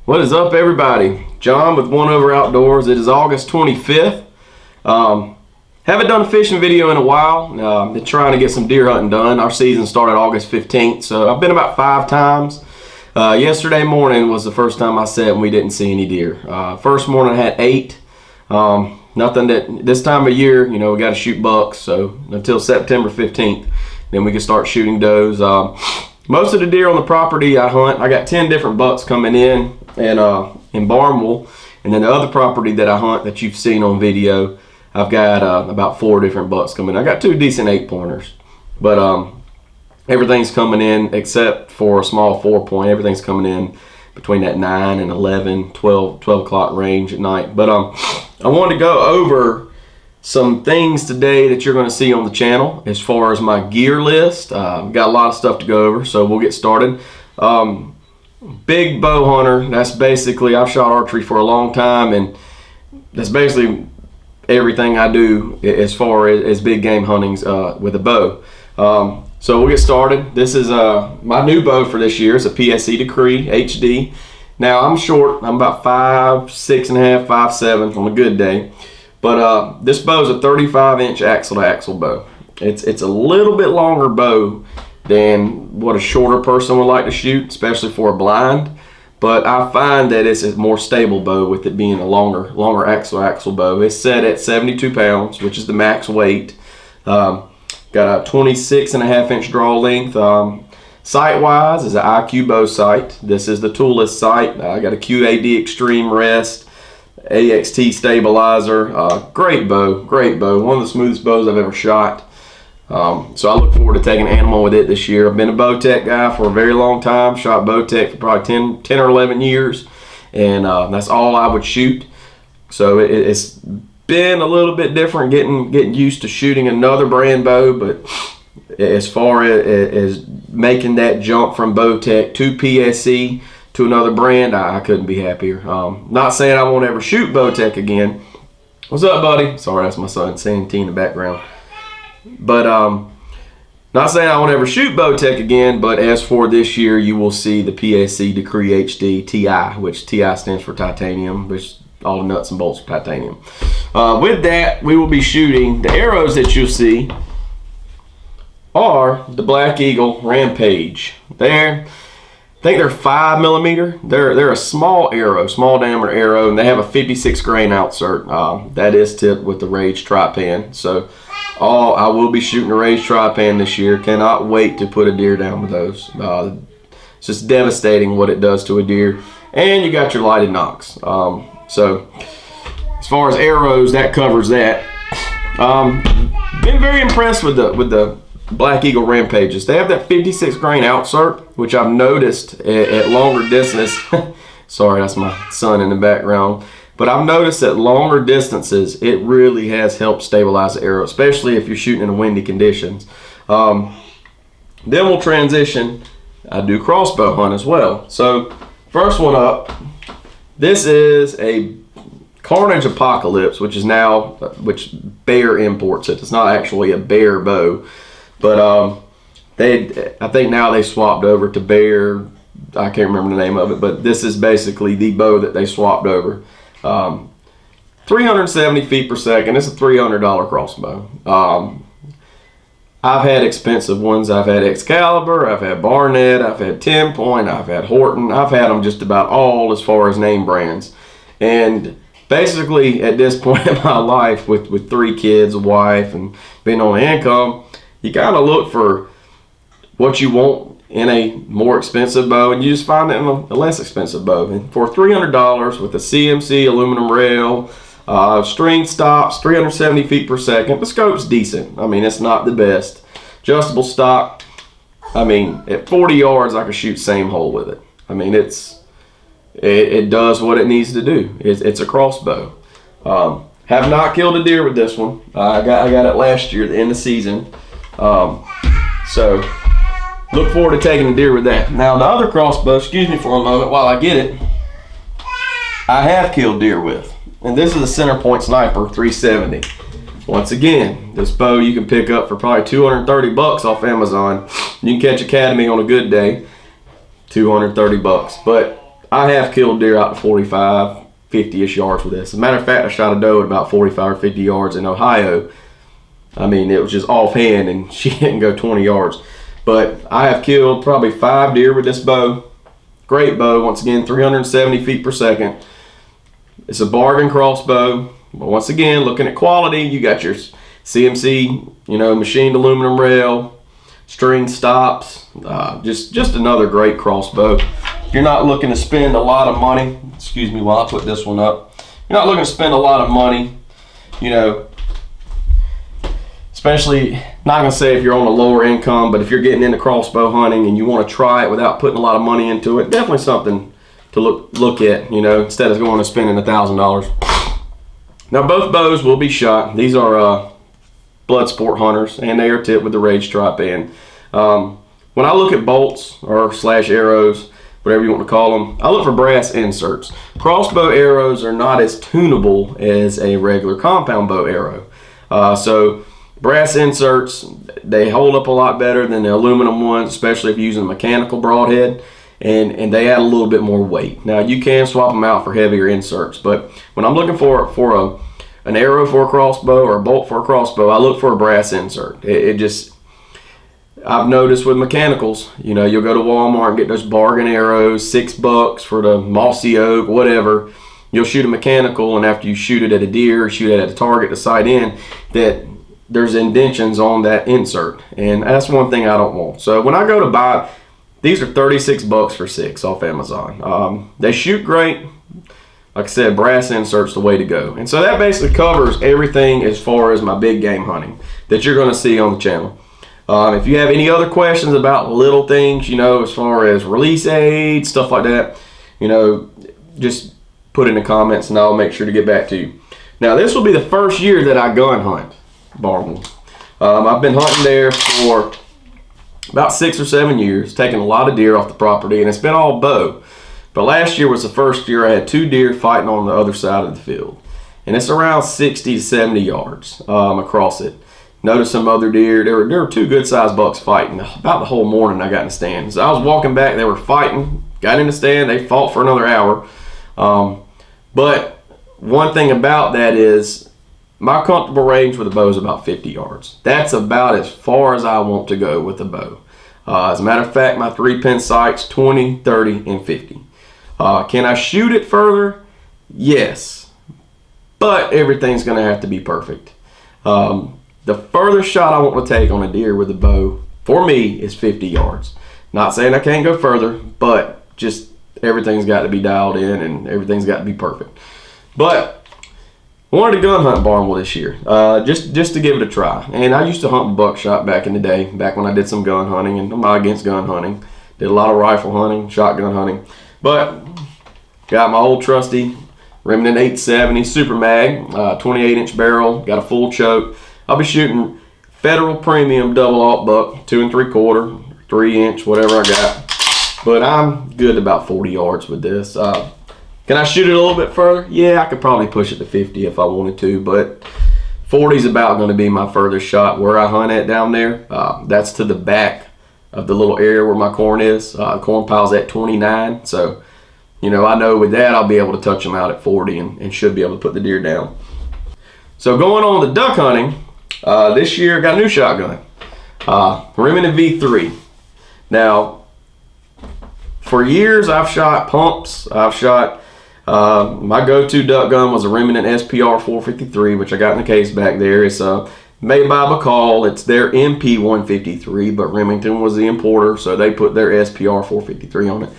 What is up, everybody? John with One Over Outdoors. It is August 25th. Haven't done a fishing video in a while. Been trying to get some deer hunting done. Our season started August 15th, so I've been about 5 times. Yesterday morning was the first time I set and we didn't see any deer. First morning I had 8. Nothing that this time of year, you know, we got to shoot bucks. So until September 15th, then we can start shooting does. Most of the deer on the property I hunt, I got 10 different bucks coming in and in Barnwell, and then the other property that I hunt that you've seen on video, I've got about 4 different bucks coming in. I got 2 decent 8-pointers, but everything's coming in except for a small 4-point. Everything's coming in between that 9 and 11, 12 o'clock range at night. But I wanted to go over some things today that you're going to see on the channel as far as my gear list. Got a lot of stuff to go over, so we'll get started. Big bow hunter. That's basically, I've shot archery for a long time, and that's basically everything I do as far as big game huntings with a bow. So we'll get started. This is my new bow for this year. It's a PSE Decree HD. Now I'm short. I'm about 5'6.5", 5'7" on a good day. But this bow is a 35-inch axle-to-axle bow. It's a little bit longer bow than what a shorter person would like to shoot, especially for a blind. But I find that it's a more stable bow with it being a longer axle-to-axle bow. It's set at 72 pounds, which is the max weight. Got a 26.5-inch draw length. Sight-wise is an IQ bow sight. This is the toolless sight. I got a QAD Extreme Rest, AXT stabilizer. Great bow, great bow. One of the smoothest bows I've ever shot. So I look forward to taking an animal with it this year. I've been a Bowtech guy for a very long time. Shot Bowtech for probably 10 or 11 years, and that's all I would shoot. So it's been a little bit different getting used to shooting another brand bow, but as far as making that jump from Bowtech to PSE to another brand, I couldn't be happier. Not saying I won't ever shoot Bowtech again. What's up, buddy? Sorry, that's my son Santee in the background. But not saying I won't ever shoot Bowtech again, but as for this year, you will see the PSE Decree HD TI, which TI stands for titanium, which all the nuts and bolts are titanium. With that, we will be shooting the arrows that you'll see are the Black Eagle Rampage. I think they're 5mm. They're a small arrow, small diameter arrow, and they have a 56 grain outsert. That is tipped with the Rage Tri-Pan. So I will be shooting the Rage Tri-Pan this year. Cannot wait to put a deer down with those. It's just devastating what it does to a deer. And you got your lighted nocks. So as far as arrows, that covers that. Been very impressed with the Black Eagle Rampages. They have that 56 grain outsert, which I've noticed at longer distance. Sorry, that's my son in the background. But I've noticed at longer distances, it really has helped stabilize the arrow, especially if you're shooting in windy conditions. Then we'll transition. I do crossbow hunt as well. So first one up, this is a Carnage Apocalypse, which Bear imports it. It's not actually a Bear bow. But I think now they swapped over to Bear. I can't remember the name of it, but this is basically the bow that they swapped over. 370 feet per second. It's a $300 crossbow. I've had expensive ones. I've had Excalibur, I've had Barnett, I've had 10-point, I've had Horton. I've had them just about all as far as name brands. And basically at this point in my life with 3 kids, a wife, and being on income, you kind of look for what you want in a more expensive bow, and you just find it in a less expensive bow. And for $300 with a CMC aluminum rail, string stops, 370 feet per second, the scope's decent. I mean, it's not the best. Adjustable stock. I mean, at 40 yards, I could shoot same hole with it. I mean, it does what it needs to do. It's a crossbow. Have not killed a deer with this one. I got it last year at the end of the season. So look forward to taking a deer with that. Now the other crossbow, excuse me for a moment while I get it, I have killed deer with. And this is a Centerpoint Sniper 370. Once again, this bow you can pick up for probably 230 bucks off Amazon. You can catch Academy on a good day, 230 bucks. But I have killed deer out to 45, 50-ish yards with this. As a matter of fact, I shot a doe at about 45 or 50 yards in Ohio. I mean, it was just offhand and she didn't go 20 yards. But I have killed probably 5 deer with this bow. Great bow, once again, 370 feet per second. It's a bargain crossbow. But once again, looking at quality, you got your CMC, machined aluminum rail, string stops, just another great crossbow. If you're not looking to spend a lot of money, excuse me while I put this one up, you're not looking to spend a lot of money, especially, not gonna say if you're on a lower income, but if you're getting into crossbow hunting and you want to try it without putting a lot of money into it, definitely something to look at, instead of going and spending $1,000. Now both bows will be shot. These are blood sport hunters, and they are tipped with the Rage Stripe end. When I look at bolts or / arrows, whatever you want to call them, I look for brass inserts. Crossbow arrows are not as tunable as a regular compound bow arrow. So brass inserts, they hold up a lot better than the aluminum ones, especially if you're using a mechanical broadhead, and they add a little bit more weight. Now you can swap them out for heavier inserts, but when I'm looking for an arrow for a crossbow or a bolt for a crossbow, I look for a brass insert. I've noticed with mechanicals, you'll go to Walmart and get those bargain arrows, $6 for the mossy oak, whatever. You'll shoot a mechanical, and after you shoot it at a deer or shoot it at a target to sight in, that there's indentions on that insert, and that's one thing I don't want. So when I go to buy, these are $36 for 6 off Amazon. They shoot great. Like I said, brass inserts the way to go. And so that basically covers everything as far as my big game hunting that you're going to see on the channel. If you have any other questions about little things, as far as release aids, stuff like that, just put in the comments and I'll make sure to get back to you. Now this will be the first year that I gun hunt Barnwell. I've been hunting there for about 6 or 7 years, taking a lot of deer off the property, and it's been all bow. But last year was the first year I had 2 deer fighting on the other side of the field. And it's around 60 to 70 yards across it. Noticed some other deer. There were 2 good sized bucks fighting about the whole morning. I got in the stand. So I was walking back, they were fighting, got in the stand, they fought for another hour. But one thing about that is my comfortable range with a bow is about 50 yards. That's about as far as I want to go with a bow. As a matter of fact, my 3-pin sights 20, 30, and 50. Can I shoot it further? Yes. But everything's going to have to be perfect. The furthest shot I want to take on a deer with a bow, for me, is 50 yards. Not saying I can't go further, but just everything's got to be dialed in and everything's got to be perfect. But I wanted to gun hunt Barnwell this year, just to give it a try. And I used to hunt buckshot back in the day, back when I did some gun hunting, and I'm not against gun hunting. Did a lot of rifle hunting, shotgun hunting. But got my old trusty Remington 870 Super Mag, 28-inch barrel, got a full choke. I'll be shooting Federal Premium double aught buck, 2 3/4, 3-inch, whatever I got. But I'm good about 40 yards with this. Can I shoot it a little bit further? Yeah, I could probably push it to 50 if I wanted to, but 40 is about going to be my furthest shot. Where I hunt at down there, that's to the back of the little area where my corn is. The corn pile's at 29, so I know with that I'll be able to touch them out at 40 and should be able to put the deer down. So going on the duck hunting, this year I got a new shotgun, Remington V3. Now, for years I've shot pumps. I've shot, my go-to duck gun was a Remington SPR 453, which I got in the case back there. It's made by Bacall. It's their MP 153, but Remington was the importer, so they put their SPR 453 on it.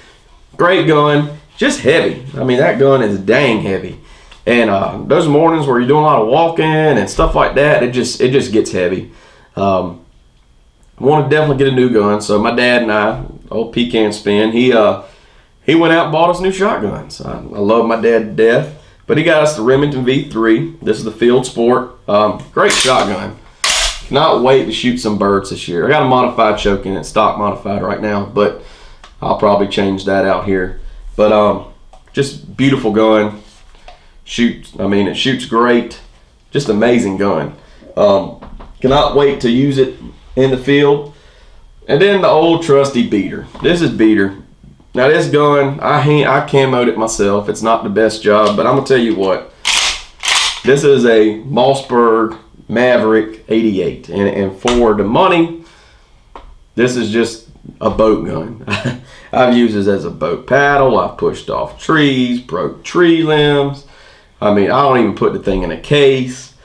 Great gun, just heavy. I mean, that gun is dang heavy. And those mornings where you're doing a lot of walking and stuff like that, it just gets heavy. Want to definitely get a new gun. So my dad and I, old Pecan Spin, he went out and bought us new shotguns. I love my dad to death, but he got us the Remington V3. This is the Field Sport. Great shotgun. Cannot wait to shoot some birds this year. I got a modified choke in it, stock modified right now, but I'll probably change that out here. But just beautiful gun. It shoots great. Just amazing gun. Cannot wait to use it in the field. And then the old trusty beater. This is beater. Now this gun, I camoed it myself. It's not the best job, but I'm gonna tell you what. This is a Mossberg Maverick 88, and for the money, this is just a boat gun. I've used this as a boat paddle. I've pushed off trees, broke tree limbs. I mean, I don't even put the thing in a case.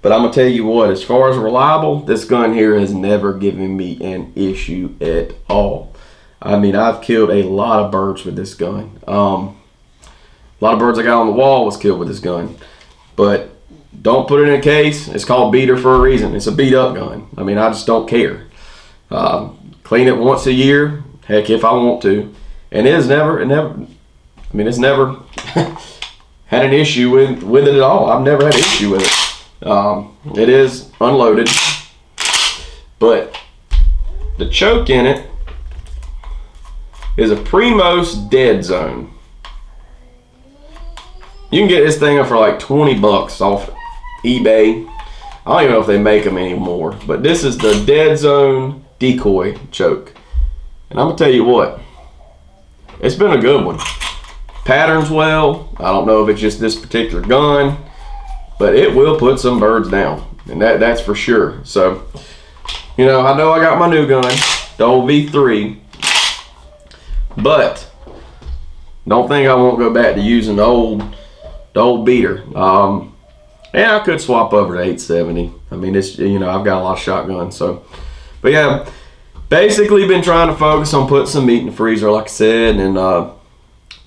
But I'm gonna tell you what, as far as reliable, this gun here has never given me an issue at all. I mean, I've killed a lot of birds with this gun. A lot of birds I got on the wall was killed with this gun. But don't put it in a case. It's called beater for a reason. It's a beat up gun. I mean, I just don't care. Clean it once a year, heck, if I want to. And it's never had an issue with it at all. I've never had an issue with it. It is unloaded, but the choke in it is a Primos Dead Zone. You can get this thing for like 20 bucks off eBay. I don't even know if they make them anymore, but this is the Dead Zone decoy choke. And I'm gonna tell you what, it's been a good one. Patterns well. I don't know if it's just this particular gun, but it will put some birds down, and that's for sure. So, you know I got my new gun, the old V3, but don't think I won't go back to using the old beater. And I could swap over to 870. I mean, it's, I've got a lot of shotguns. So, but yeah, basically been trying to focus on putting some meat in the freezer, like I said, and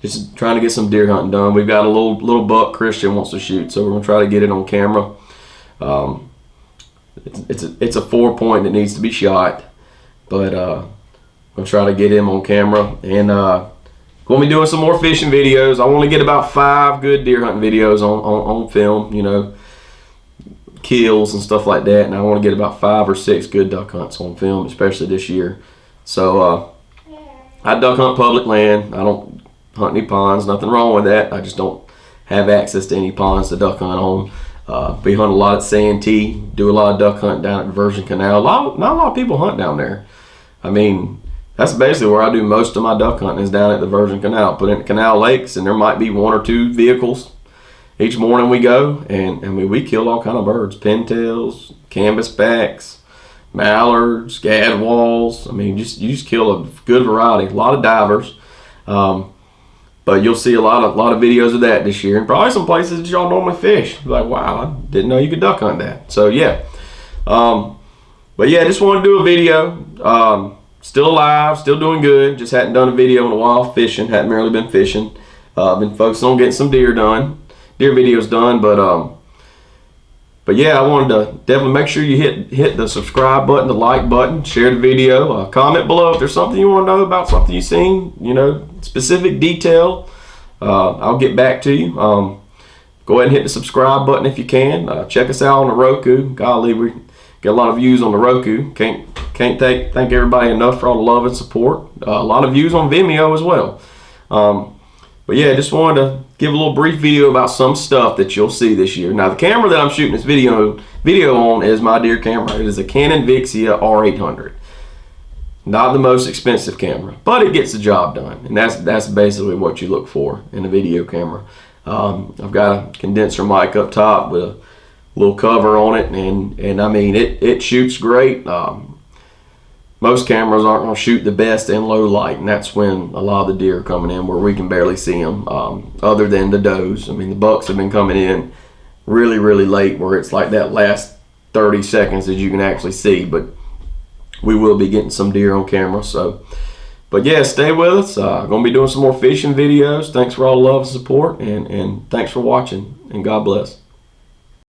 just trying to get some deer hunting done. We've got a little buck Christian wants to shoot, so we're gonna try to get it on camera. It's a 4-point that needs to be shot, but I'm gonna try to get him on camera, and we'll be doing some more fishing videos. I want to get about 5 good deer hunting videos on film, kills and stuff like that, and I want to get about 5 or 6 good duck hunts on film, especially this year. So I duck hunt public land. I don't hunt any ponds, nothing wrong with that. I just don't have access to any ponds to duck hunt on. We hunt a lot at Santee, do a lot of duck hunt down at the Virgin Canal. Not a lot of people hunt down there. I mean, that's basically where I do most of my duck hunting, is down at the Virgin Canal. Put in canal lakes, and there might be 1 or 2 vehicles each morning we go, and I mean, we kill all kind of birds: pintails, canvasbacks, mallards, gadwalls. I mean, you just kill a good variety. A lot of divers. But you'll see a lot of videos of that this year, and probably some places that y'all normally fish. Like, wow, I didn't know you could duck hunt that. So yeah, but yeah, just wanted to do a video. Still alive, still doing good. Just hadn't done a video in a while fishing. Hadn't really been fishing. Been focusing on getting some deer videos done. But yeah, I wanted to definitely make sure you hit the subscribe button, the like button, share the video, comment below if there's something you want to know about, something you've seen, specific detail. I'll get back to you. Go ahead and hit the subscribe button if you can. Check us out on the Roku. Golly, we get a lot of views on the Roku. Can't thank everybody enough for all the love and support. A lot of views on Vimeo as well. But yeah, just wanted to give a little brief video about some stuff that you'll see this year. Now, the camera that I'm shooting this video on is my deer camera. It is a Canon Vixia R800. Not the most expensive camera, but it gets the job done, and that's basically what you look for in a video camera. I've got a condenser mic up top with a little cover on it, and I mean, it shoots great. Most cameras aren't going to shoot the best in low light, and that's when a lot of the deer are coming in where we can barely see them, other than the does. I mean, the bucks have been coming in really, really late where it's like that last 30 seconds that you can actually see, but we will be getting some deer on camera. So, but yeah, stay with us. Going to be doing some more fishing videos. Thanks for all the love and support, and thanks for watching, and God bless.